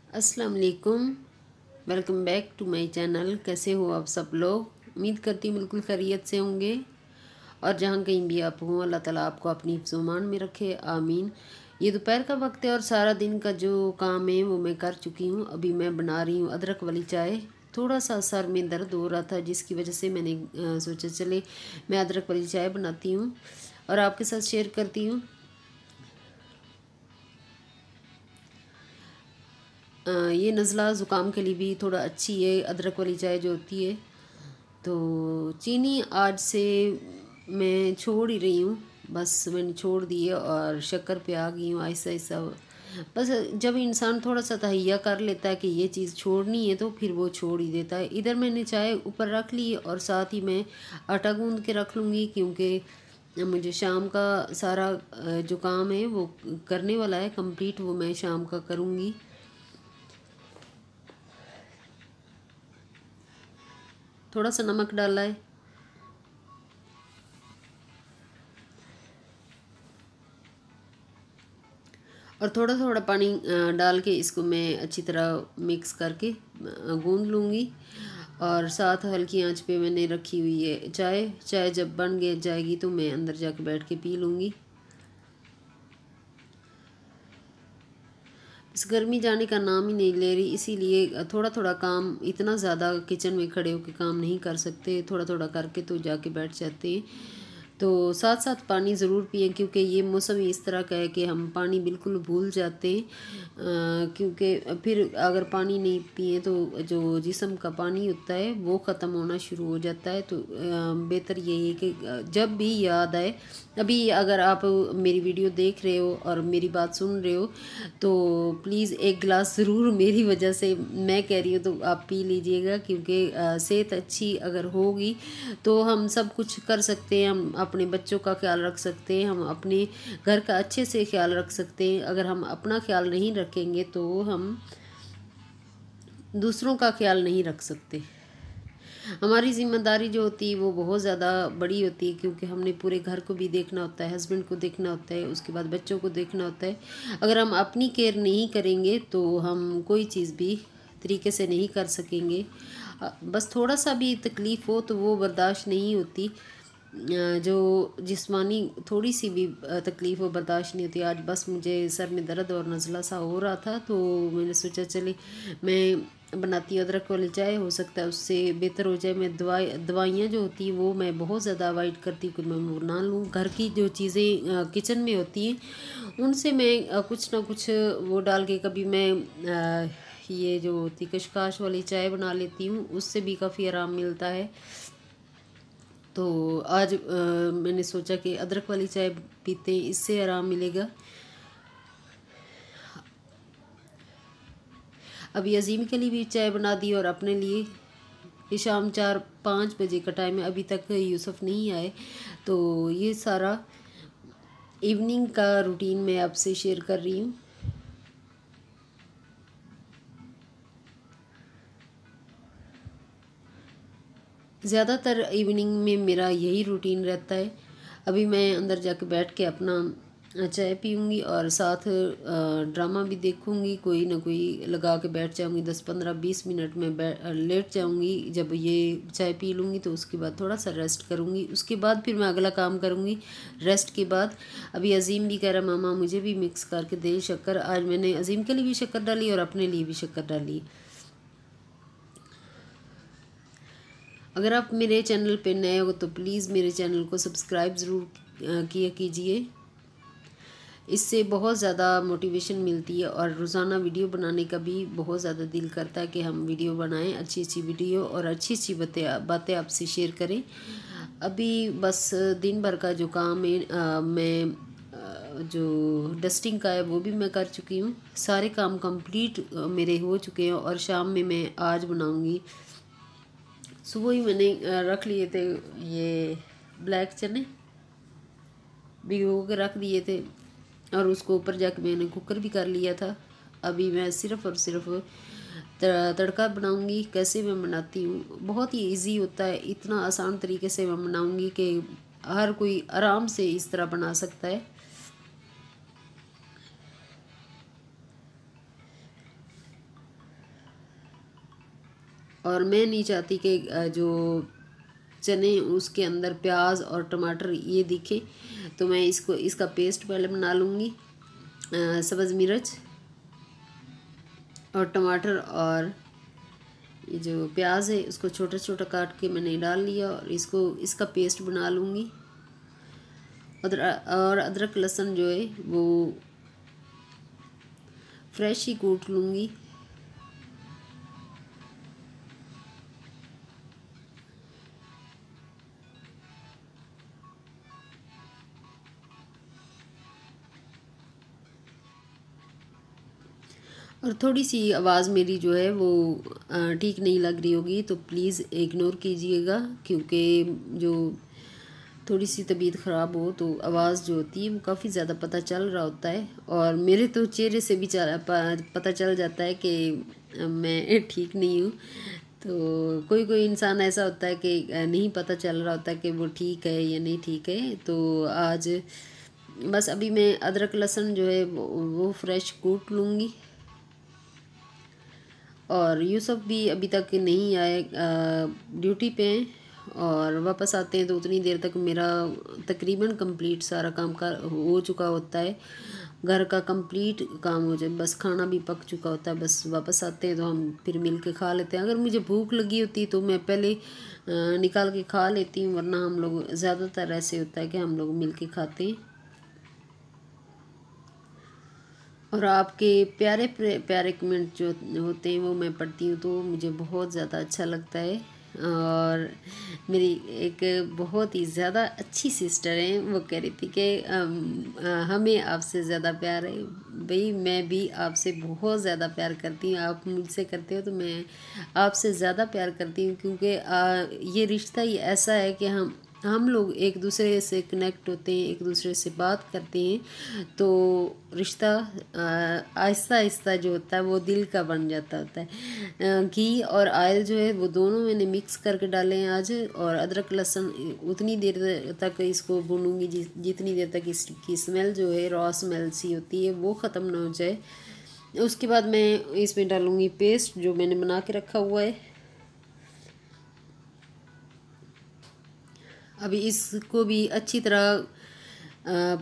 अस्सलाम वालेकुम। Welcome back to my channel. कैसे हो आप सब लोग? उम्मीद करती हूँ बिल्कुल खैरियत से होंगे और जहाँ कहीं भी आप हों अल्लाह ताला आपको अपनी हिफ्ज़-ओ-मान में रखे, आमीन। ये दोपहर का वक्त है और सारा दिन का जो काम है वो मैं कर चुकी हूँ। अभी मैं बना रही हूँ अदरक वाली चाय। थोड़ा सा सर में दर्द हो रहा था जिसकी वजह से मैंने सोचा चले मैं अदरक वाली चाय बनाती हूँ और आपके साथ शेयर करती हूँ। ये नज़ला ज़ुकाम के लिए भी थोड़ा अच्छी है अदरक वाली चाय जो होती है। तो चीनी आज से मैं छोड़ ही रही हूँ। बस मैंने छोड़ दी है और शक्कर पे आ गई हूँ आहिस्ता आहिस्ता। बस जब इंसान थोड़ा सा तहैया कर लेता है कि ये चीज़ छोड़नी है तो फिर वो छोड़ ही देता है। इधर मैंने चाय ऊपर रख ली है और साथ ही मैं आटा गूंद के रख लूँगी क्योंकि मुझे शाम का सारा जो काम है वो करने वाला है कंप्लीट, वो मैं शाम का करूँगी। थोड़ा सा नमक डाला है और थोड़ा थोड़ा पानी डाल के इसको मैं अच्छी तरह मिक्स करके गूंद लूँगी। और साथ हल्की आंच पे मैंने रखी हुई है चाय। चाय जब बन गए जाएगी तो मैं अंदर जाके बैठ के पी लूँगी। इस गर्मी जाने का नाम ही नहीं ले रही, इसीलिए थोड़ा थोड़ा काम, इतना ज़्यादा किचन में खड़े होकर काम नहीं कर सकते, थोड़ा थोड़ा करके तो जाके बैठ जाते हैं। तो साथ साथ पानी ज़रूर पिएं क्योंकि ये मौसम ही इस तरह का है कि हम पानी बिल्कुल भूल जाते हैं। क्योंकि फिर अगर पानी नहीं पिए तो जो जिस्म का पानी होता है वो ख़त्म होना शुरू हो जाता है। तो बेहतर यही है कि जब भी याद आए, अभी अगर आप मेरी वीडियो देख रहे हो और मेरी बात सुन रहे हो तो प्लीज़ एक गिलास ज़रूर मेरी वजह से, मैं कह रही हूँ तो आप पी लीजिएगा क्योंकि सेहत अच्छी अगर होगी तो हम सब कुछ कर सकते हैं। हम अपने बच्चों का ख्याल रख सकते हैं, हम अपने घर का अच्छे से ख्याल रख सकते हैं। अगर हम अपना ख्याल नहीं रखेंगे तो हम दूसरों का ख्याल नहीं रख सकते। हमारी ज़िम्मेदारी जो होती है वो बहुत ज़्यादा बड़ी होती है क्योंकि हमने पूरे घर को भी देखना होता है, हस्बैंड को देखना होता है, उसके बाद बच्चों को देखना होता है। अगर हम अपनी केयर नहीं करेंगे तो हम कोई चीज़ भी तरीके से नहीं कर सकेंगे। बस थोड़ा सा भी तकलीफ़ हो तो वो बर्दाश्त नहीं होती। जो जिस्मानी थोड़ी सी भी तकलीफ़ वो बर्दाश्त नहीं होती। आज बस मुझे सर में दर्द और नज़ला सा हो रहा था तो मैंने सोचा चले मैं बनाती हूँ अदरक वाली चाय, हो सकता है उससे बेहतर हो जाए। मैं दवाइयाँ जो होती हैं वो मैं बहुत ज़्यादा अवॉइड करती हूँ कि मैं वो ना लूँ। घर की जो चीज़ें किचन में होती हैं उनसे मैं कुछ ना कुछ वो डाल के, कभी मैं ये जो होती कशकाश वाली चाय बना लेती हूँ, उससे भी काफ़ी आराम मिलता है। तो आज मैंने सोचा कि अदरक वाली चाय पीते हैं, इससे आराम मिलेगा। अभी अजीम के लिए भी चाय बना दी और अपने लिए। ये शाम 4-5 बजे का टाइम है, अभी तक यूसुफ नहीं आए। तो ये सारा इवनिंग का रूटीन मैं आपसे शेयर कर रही हूँ। ज़्यादातर इवनिंग में मेरा यही रूटीन रहता है। अभी मैं अंदर जाके बैठ के अपना चाय पीऊँगी और साथ ड्रामा भी देखूँगी, कोई ना कोई लगा के बैठ जाऊँगी। 10-15-20 मिनट में लेट जाऊँगी। जब ये चाय पी लूँगी तो उसके बाद थोड़ा सा रेस्ट करूँगी, उसके बाद फिर मैं अगला काम करूँगी। रेस्ट के बाद अभी अजीम भी कह रहा मामा मुझे भी मिक्स करके दे शक्कर। आज मैंने अजीम के लिए भी शक्कर डाली और अपने लिए भी शक्कर डाली। अगर आप मेरे चैनल पे नए हो तो प्लीज़ मेरे चैनल को सब्सक्राइब ज़रूर किया कीजिए। इससे बहुत ज़्यादा मोटिवेशन मिलती है और रोज़ाना वीडियो बनाने का भी बहुत ज़्यादा दिल करता है कि हम वीडियो बनाएं, अच्छी अच्छी वीडियो और अच्छी अच्छी बातें आपसे शेयर करें। अभी बस दिन भर का जो काम है मैं जो डस्टिंग का है वो भी मैं कर चुकी हूँ। सारे काम कंप्लीट मेरे हो चुके हैं और शाम में मैं आज बनाऊँगी। सुबह ही मैंने रख लिए थे ये ब्लैक चने, भिगो के रख दिए थे और उसको ऊपर जाके मैंने कुकर भी कर लिया था। अभी मैं सिर्फ़ और सिर्फ तड़का बनाऊंगी। कैसे मैं बनाती हूँ, बहुत ही इजी होता है, इतना आसान तरीके से मैं बनाऊंगी कि हर कोई आराम से इस तरह बना सकता है। और मैं नहीं चाहती कि जो चने उसके अंदर प्याज और टमाटर ये दिखे, तो मैं इसका पेस्ट पहले बना लूँगी। सब्ज़ मिर्च और टमाटर और ये जो प्याज है उसको छोटा छोटा काट के मैंने डाल लिया और इसका पेस्ट बना लूँगी। अदरक लहसुन जो है वो फ्रेश ही कूट लूँगी। और थोड़ी सी आवाज़ मेरी जो है वो ठीक नहीं लग रही होगी तो प्लीज़ इग्नोर कीजिएगा, क्योंकि जो थोड़ी सी तबीयत ख़राब हो तो आवाज़ जो होती है वो काफ़ी ज़्यादा पता चल रहा होता है। और मेरे तो चेहरे से भी पता चल जाता है कि मैं ठीक नहीं हूँ। तो कोई कोई इंसान ऐसा होता है कि नहीं पता चल रहा होता कि वो ठीक है या नहीं ठीक है। तो आज बस अभी मैं अदरक लहसुन जो है वो फ्रेश कूट लूँगी। और यूसुफ भी अभी तक नहीं आए, ड्यूटी पे हैं और वापस आते हैं तो उतनी देर तक मेरा तकरीबन कंप्लीट सारा काम हो चुका होता है। घर का कंप्लीट काम हो जाए, बस खाना भी पक चुका होता है, बस वापस आते हैं तो हम फिर मिल के खा लेते हैं। अगर मुझे भूख लगी होती तो मैं पहले निकाल के खा लेती हूँ, वरना हम लोग ज़्यादातर ऐसे होता है कि हम लोग मिल के खाते हैं। और आपके प्यारे प्यारे कमेंट जो होते हैं वो मैं पढ़ती हूँ तो मुझे बहुत ज़्यादा अच्छा लगता है। और मेरी एक बहुत ही ज़्यादा अच्छी सिस्टर है, वो कह रही थी कि हमें आपसे ज़्यादा प्यार है। भाई मैं भी आपसे बहुत ज़्यादा प्यार करती हूँ, आप मुझसे करते हो तो मैं आपसे ज़्यादा प्यार करती हूँ, क्योंकि ये रिश्ता ही ऐसा है कि हम लोग एक दूसरे से कनेक्ट होते हैं, एक दूसरे से बात करते हैं तो रिश्ता आहिस्ता आहिस्ता जो होता है वो दिल का बन जाता होता है। घी और ऑयल जो है वो दोनों मैंने मिक्स करके डाले हैं आज। और अदरक लहसुन उतनी देर तक इसको भूनूंगी जितनी देर तक इसकी स्मेल जो है रॉ स्मेल सी होती है वो ख़त्म ना हो जाए। उसके बाद मैं इसमें डालूँगी पेस्ट जो मैंने बना के रखा हुआ है। अभी इसको भी अच्छी तरह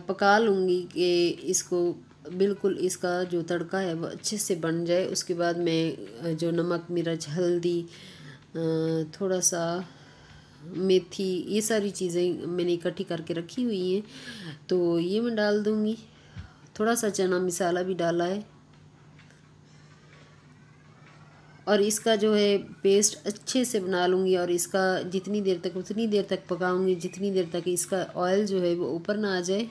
पका लूँगी कि इसको बिल्कुल इसका जो तड़का है वो अच्छे से बन जाए। उसके बाद मैं जो नमक मिर्च हल्दी थोड़ा सा मेथी ये सारी चीज़ें मैंने इकट्ठी करके रखी हुई हैं तो ये मैं डाल दूँगी। थोड़ा सा चना मसाला भी डाला है और इसका जो है पेस्ट अच्छे से बना लूँगी। और इसका जितनी देर तक उतनी देर तक पकाऊँगी जितनी देर तक इसका ऑयल जो है वो ऊपर ना आ जाए,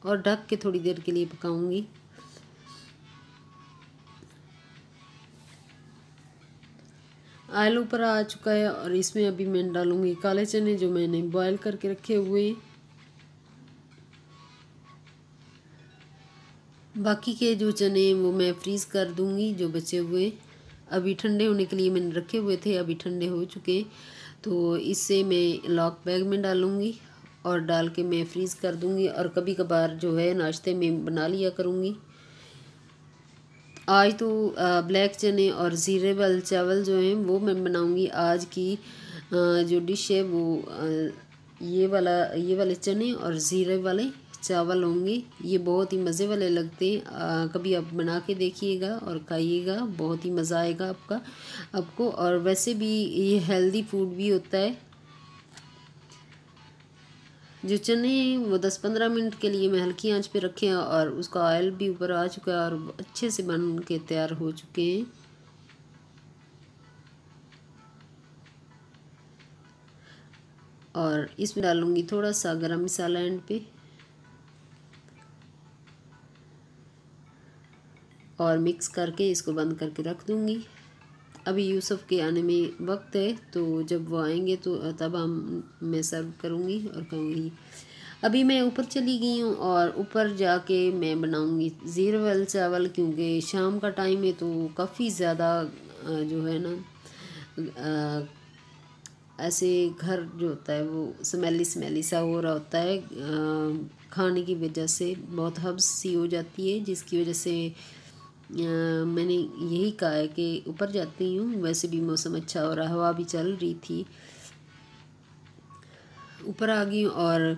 और ढक के थोड़ी देर के लिए पकाऊँगी। ऑयल ऊपर आ चुका है और इसमें अभी मैं डालूँगी काले चने जो मैंने बॉयल करके रखे हुए हैं। बाकी के जो चने हैं वो मैं फ्रीज़ कर दूँगी जो बचे हुए। अभी ठंडे होने के लिए मैंने रखे हुए थे, अभी ठंडे हो चुके हैं तो इससे मैं लॉक बैग में डालूँगी और डाल के मैं फ्रीज़ कर दूँगी। और कभी कभार जो है नाश्ते में बना लिया करूँगी। आज तो ब्लैक चने और ज़ीरे वाले चावल जो हैं वो मैं बनाऊँगी। आज की जो डिश है वो ये वाले चने और ज़ीरे वाले चावल होंगे। ये बहुत ही मज़े वाले लगते हैं, कभी आप बना के देखिएगा और खाइएगा, बहुत ही मज़ा आएगा आपको। और वैसे भी ये हेल्दी फूड भी होता है। जो चने वो 10-15 मिनट के लिए मैं हल्की आंच पे रखे हैं और उसका ऑयल भी ऊपर आ चुका है और अच्छे से बन के तैयार हो चुके हैं। और इसमें डालूंगी थोड़ा सा गरम मसाला एंड पे और मिक्स करके इसको बंद करके रख दूंगी। अभी यूसुफ के आने में वक्त है तो जब वो आएंगे तो तब मैं सर्व करूंगी और कहूँगी। अभी मैं ऊपर चली गई हूँ और ऊपर जाके मैं बनाऊंगी ज़ीरे वाले चावल, क्योंकि शाम का टाइम है तो काफ़ी ज़्यादा जो है ना ऐसे घर जो होता है वो स्मेली स्मेली सा हो रहा होता है, खाने की वजह से बहुत हब्स सी हो जाती है जिसकी वजह से मैंने यही कहा है कि ऊपर जाती हूँ। वैसे भी मौसम अच्छा हो रहा, हवा भी चल रही थी। ऊपर आ गई और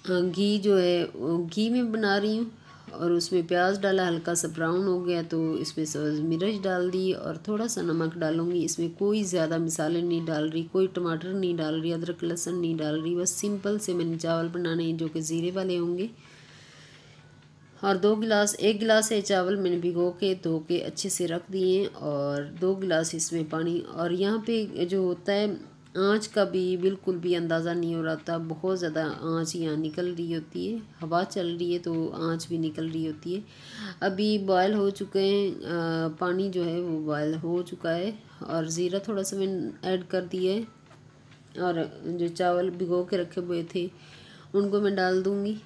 घी जो है घी में बना रही हूँ और उसमें प्याज डाला, हल्का सा ब्राउन हो गया तो इसमें सब्ज़ मिर्च डाल दी और थोड़ा सा नमक डालूँगी। इसमें कोई ज़्यादा मसाले नहीं डाल रही, कोई टमाटर नहीं डाल रही, अदरक लहसुन नहीं डाल रही। बस सिंपल से मैंने चावल बनाने हैं जो कि ज़ीरे वाले होंगे। और 2 गिलास 1 गिलास है चावल मैंने भिगो के धो के अच्छे से रख दिए और 2 गिलास इसमें पानी। और यहाँ पे जो होता है आँच का भी बिल्कुल भी अंदाज़ा नहीं हो रहा था। बहुत ज़्यादा आँच यहाँ निकल रही होती है, हवा चल रही है तो आँच भी निकल रही होती है। अभी बॉयल हो चुके हैं, पानी जो है वो बॉयल हो चुका है और ज़ीरा थोड़ा सा मैंने ऐड कर दिया है और जो चावल भिगो के रखे हुए थे उनको मैं डाल दूँगी।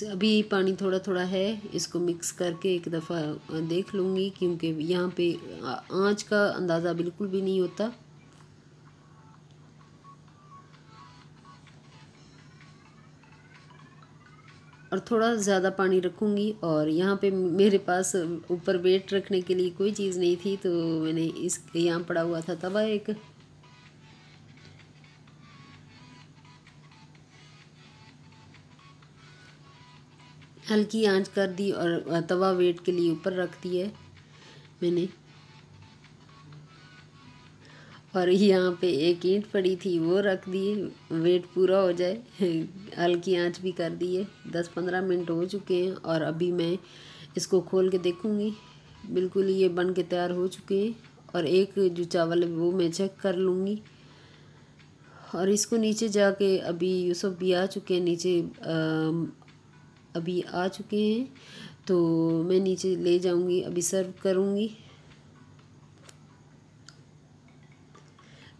अभी पानी थोड़ा थोड़ा है, इसको मिक्स करके एक दफ़ा देख लूँगी क्योंकि यहाँ पे आँच का अंदाज़ा बिल्कुल भी नहीं होता। और थोड़ा ज़्यादा पानी रखूँगी और यहाँ पे मेरे पास ऊपर वेट रखने के लिए कोई चीज़ नहीं थी तो मैंने इस यहाँ पड़ा हुआ था तवा एक। हल्की आंच कर दी और तवा वेट के लिए ऊपर रख दिया है मैंने। और यहाँ पे एक ईंट पड़ी थी वो रख दिए, वेट पूरा हो जाए। हल्की आंच भी कर दी है। 10-15 मिनट हो चुके हैं और अभी मैं इसको खोल के देखूँगी। बिल्कुल ये बन के तैयार हो चुके हैं और एक जो चावल है वो मैं चेक कर लूँगी। और इसको नीचे जाके अभी यूसुफ भी आ चुके हैं नीचे, अभी आ चुके हैं तो मैं नीचे ले जाऊँगी, अभी सर्व करूँगी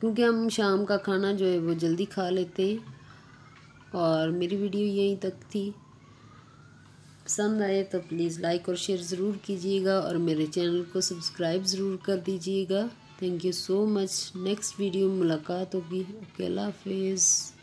क्योंकि हम शाम का खाना जो है वो जल्दी खा लेते हैं। और मेरी वीडियो यहीं तक थी। पसंद आए तो प्लीज़ लाइक और शेयर ज़रूर कीजिएगा और मेरे चैनल को सब्सक्राइब ज़रूर कर दीजिएगा। Thank you so much. Next video में मुलाकात होगी। ओके, अल्लाह हाफिज़।